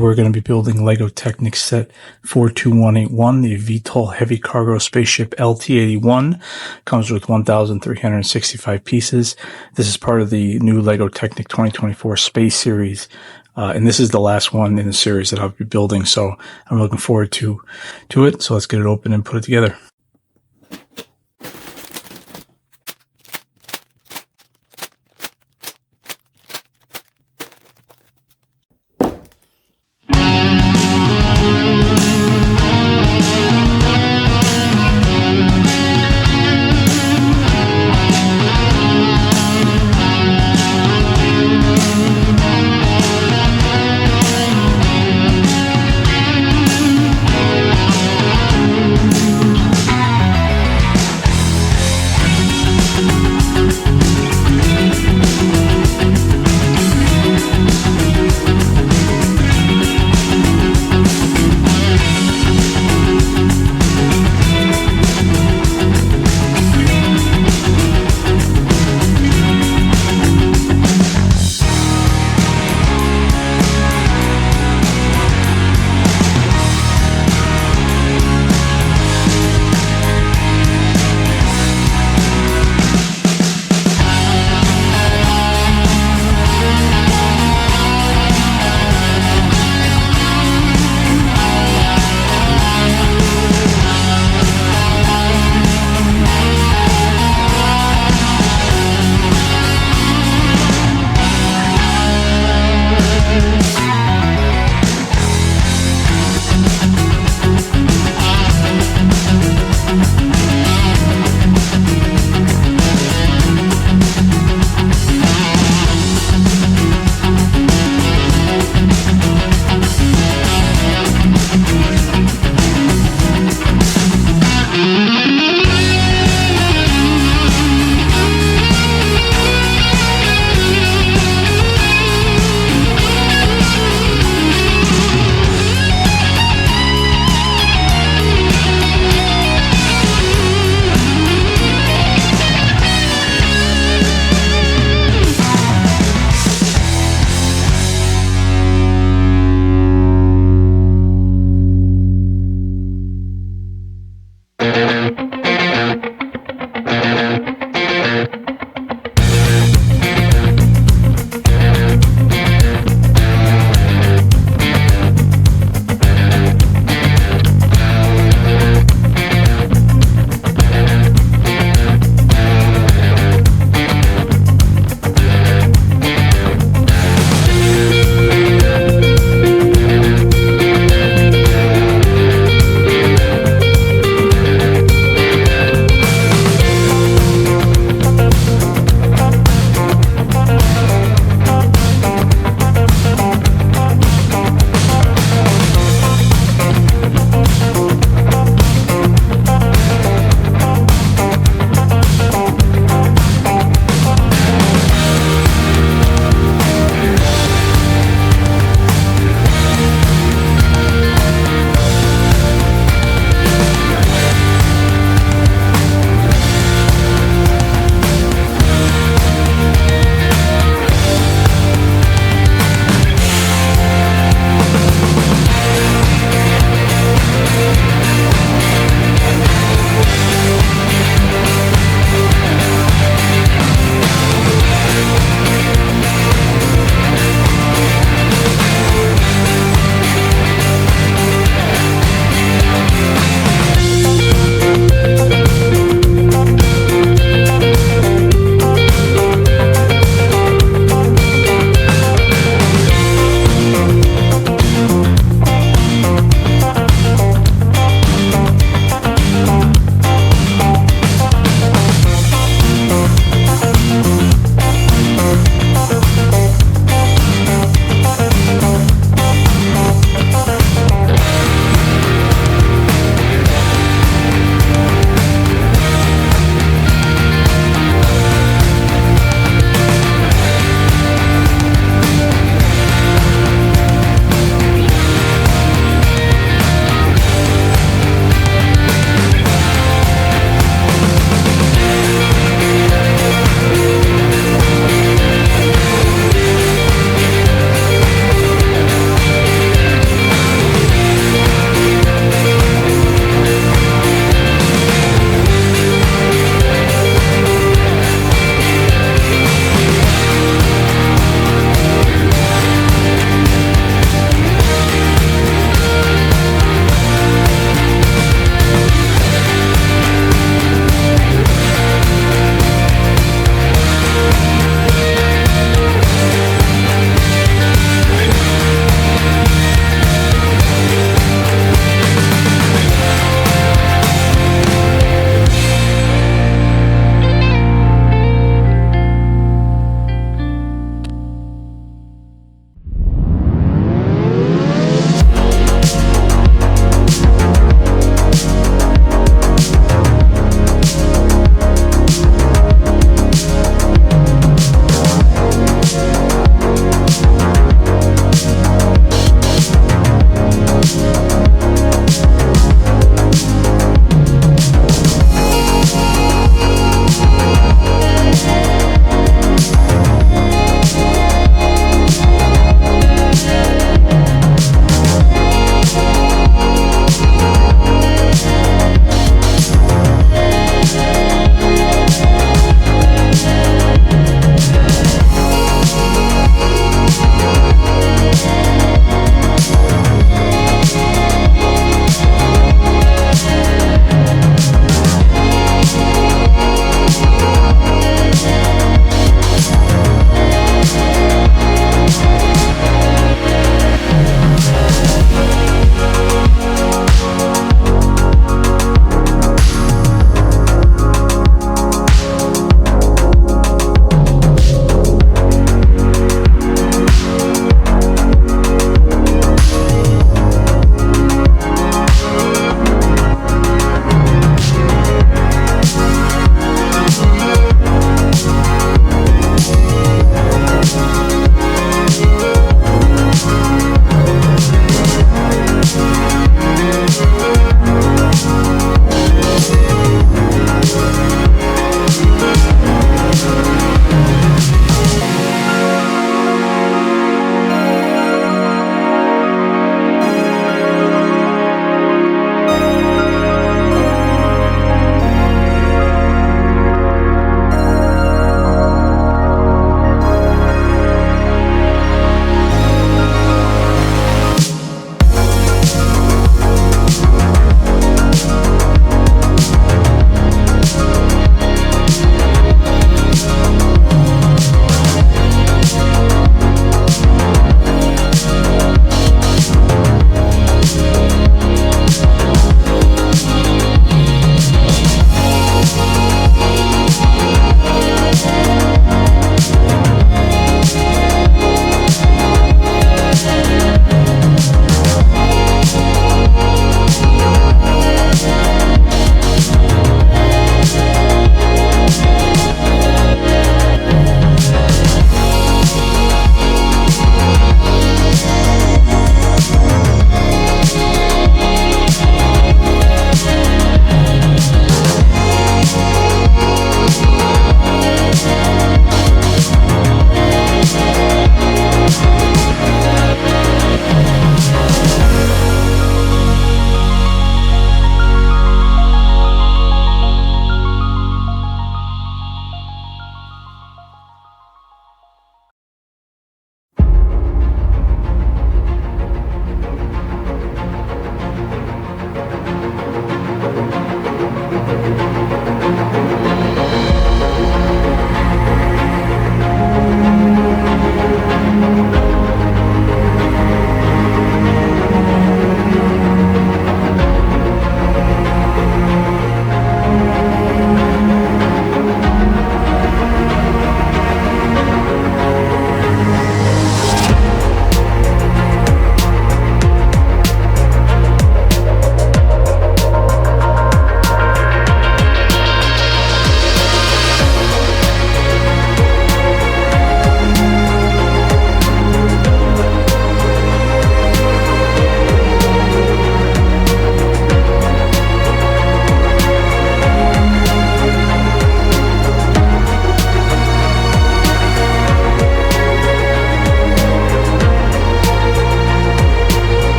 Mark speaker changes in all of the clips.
Speaker 1: We're going to be building LEGO Technic set 42181, the VTOL heavy cargo spaceship LT81. Comes with 1,365 pieces. This is part of the new LEGO Technic 2024 Space Series. And this is the last one in the series that I'll be building, so I'm looking forward to it. So let's get it open and put it together.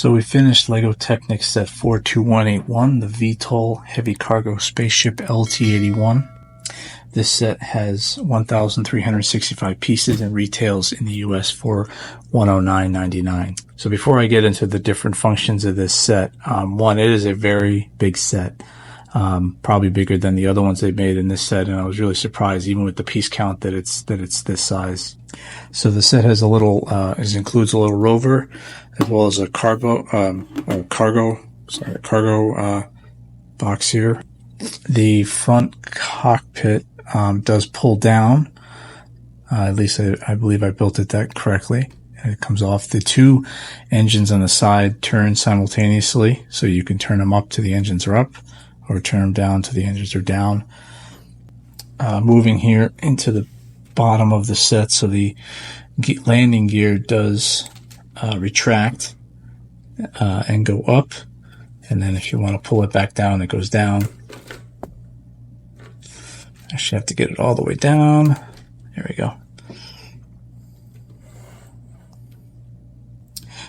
Speaker 1: So we finished LEGO Technic set 42181, the VTOL Heavy Cargo Spaceship LT81. This set has 1,365 pieces and retails in the US for $109.99. So before I get into the different functions of this set, one, it is a very big set. Probably bigger than the other ones they made in this set, and I was really surprised, even with the piece count, that it's this size. So the set has a little, includes a little rover, as well as a cargo box here. The front cockpit does pull down. At least I believe I built it that correctly. And it comes off. The two engines on the side turn simultaneously, so you can turn them up to the engines are up, or turn them down to the engines are down. Moving here into the bottom of the set, so the landing gear does retract and go up, and then if you want to pull it back down, it goes down. Actually have to get it all the way down. There we go.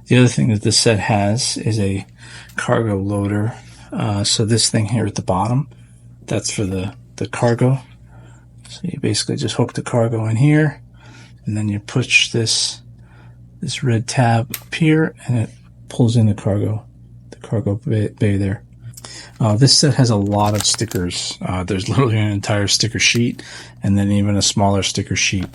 Speaker 1: The other thing that this set has is a cargo loader. So this thing here at the bottom, that's for the cargo. So you basically just hook the cargo in here, and then you push this red tab up here, and it pulls in the cargo bay there. This set has a lot of stickers. There's literally an entire sticker sheet, and then even a smaller sticker sheet.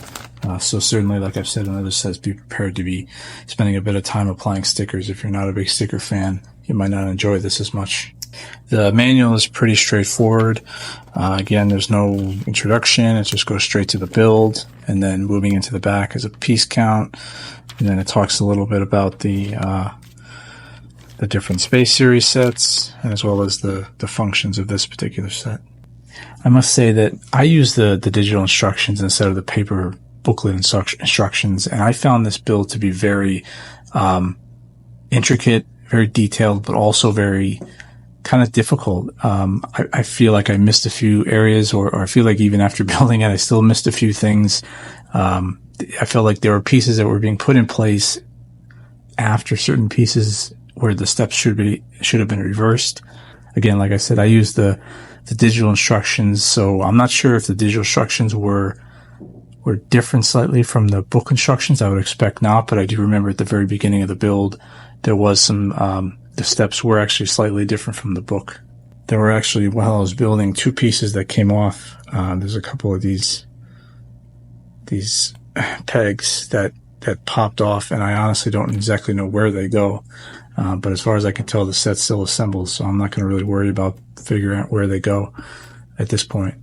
Speaker 1: So certainly, like I've said in other sets, be prepared to be spending a bit of time applying stickers. If you're not a big sticker fan, you might not enjoy this as much. The manual is pretty straightforward. Again, there's no introduction. It just goes straight to the build, and then moving into the back is a piece count, and then it talks a little bit about the different Space Series sets, as well as the functions of this particular set. I must say that I use the digital instructions instead of the paper booklet instructions, and I found this build to be very intricate, very detailed, but also very kind of difficult. I feel like I missed a few areas, or I feel like even after building it, I still missed a few things. I felt like there were pieces that were being put in place after certain pieces where the steps should have been reversed. Again, like I said, I used the digital instructions, so I'm not sure if the digital instructions were different slightly from the book instructions. I would expect not, but I do remember at the very beginning of the build, there was some, the steps were actually slightly different from the book. There were actually, while I was building, two pieces that came off. There's a couple of these pegs that popped off, and I honestly don't exactly know where they go. But as far as I can tell, the set still assembles, so I'm not going to really worry about figuring out where they go at this point.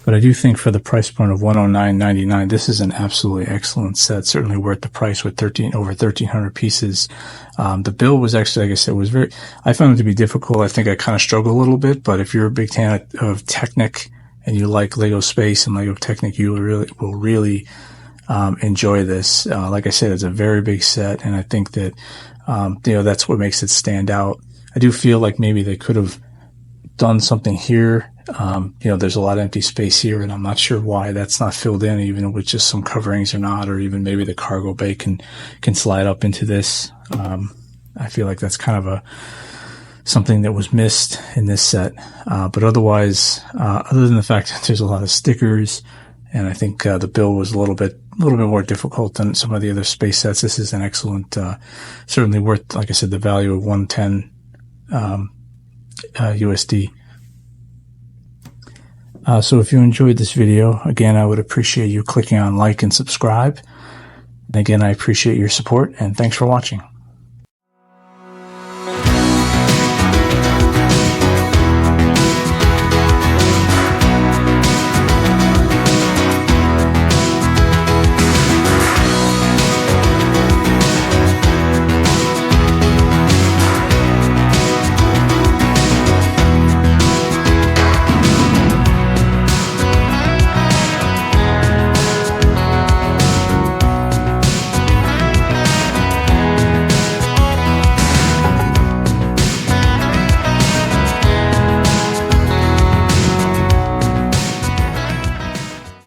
Speaker 1: But I do think for the price point of $109.99, this is an absolutely excellent set. Certainly worth the price with over 1,300 pieces. The build was actually, like I said, I found it to be difficult. I think I kind of struggled a little bit, but if you're a big fan of Technic and you like LEGO Space and LEGO Technic, you will really enjoy this. Like I said, it's a very big set, and I think that that's what makes it stand out. I do feel like maybe they could have done something here. There's a lot of empty space here, and I'm not sure why that's not filled in, even with just some coverings or not, or even maybe the cargo bay can slide up into this. I feel like that's kind of something that was missed in this set. But otherwise, other than the fact that there's a lot of stickers, and I think the build was a little bit more difficult than some of the other space sets, this is an excellent, certainly worth, like I said, the value of $110 USD. So if you enjoyed this video, again, I would appreciate you clicking on like and subscribe. And again, I appreciate your support, and thanks for watching.